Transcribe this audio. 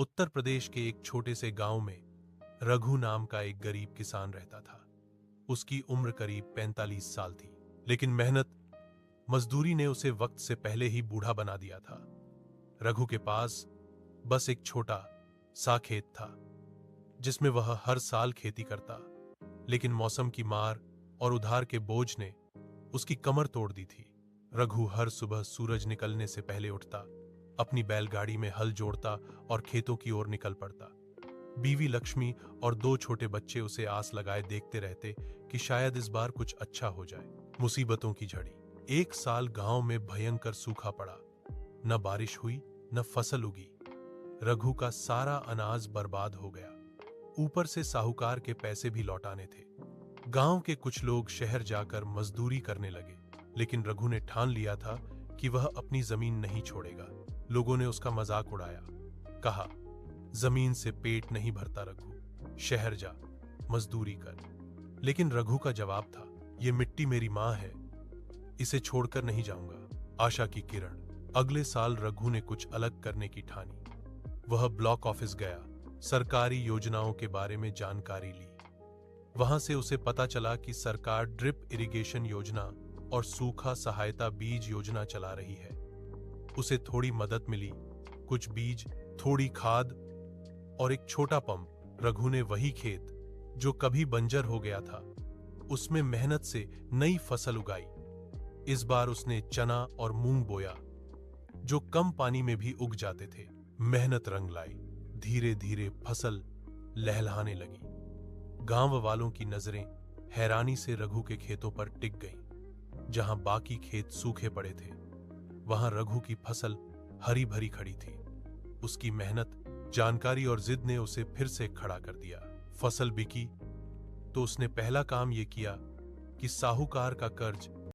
उत्तर प्रदेश के एक छोटे से गांव में रघु नाम का एक गरीब किसान रहता था। उसकी उम्र करीब 45 साल थी, लेकिन मेहनत मजदूरी ने उसे वक्त से पहले ही बूढ़ा बना दिया था। रघु के पास बस एक छोटा सा खेत था जिसमें वह हर साल खेती करता, लेकिन मौसम की मार और उधार के बोझ ने उसकी कमर तोड़ दी थी। रघु हर सुबह सूरज निकलने से पहले उठता, अपनी बैलगाड़ी में हल जोड़ता और खेतों की ओर निकल पड़ता। बीवी लक्ष्मी और 2 छोटे बच्चे उसे आस लगाए देखते रहते कि शायद इस बार कुछ अच्छा हो जाए। मुसीबतों की झड़ी। एक साल गांव में भयंकर सूखा पड़ा। न बारिश हुई, न फसल उगी। रघु का सारा अनाज बर्बाद हो गया। ऊपर से साहूकार के पैसे भी लौटाने थे। गांव के कुछ लोग शहर जाकर मजदूरी करने लगे, लेकिन रघु ने ठान लिया था कि वह अपनी जमीन नहीं छोड़ेगा। लोगों ने उसका मजाक उड़ाया, कहा, जमीन से पेट नहीं भरता रघु, शहर जा, मजदूरी कर। लेकिन रघु का जवाब था, ये मिट्टी मेरी मां है, इसे छोड़कर नहीं जाऊंगा। आशा की किरण। अगले साल रघु ने कुछ अलग करने की ठानी। वह ब्लॉक ऑफिस गया, सरकारी योजनाओं के बारे में जानकारी ली। वहां से उसे पता चला कि सरकार ड्रिप इरिगेशन योजना और सूखा सहायता बीज योजना चला रही है। उसे थोड़ी मदद मिली, कुछ बीज, थोड़ी खाद और एक छोटा पंप। रघु ने वही खेत जो कभी बंजर हो गया था, उसमें मेहनत से नई फसल उगाई। इस बार उसने चना और मूंग बोया, जो कम पानी में भी उग जाते थे। मेहनत रंग लाई। धीरे धीरे फसल लहलहाने लगी। गांव वालों की नजरें हैरानी से रघु के खेतों पर टिक गईं। जहां बाकी खेत सूखे पड़े थे, वहां रघु की फसल हरी भरी खड़ी थी। उसकी मेहनत, जानकारी और जिद ने उसे फिर से खड़ा कर दिया। फसल बिकी तो उसने पहला काम यह किया कि साहूकार का कर्ज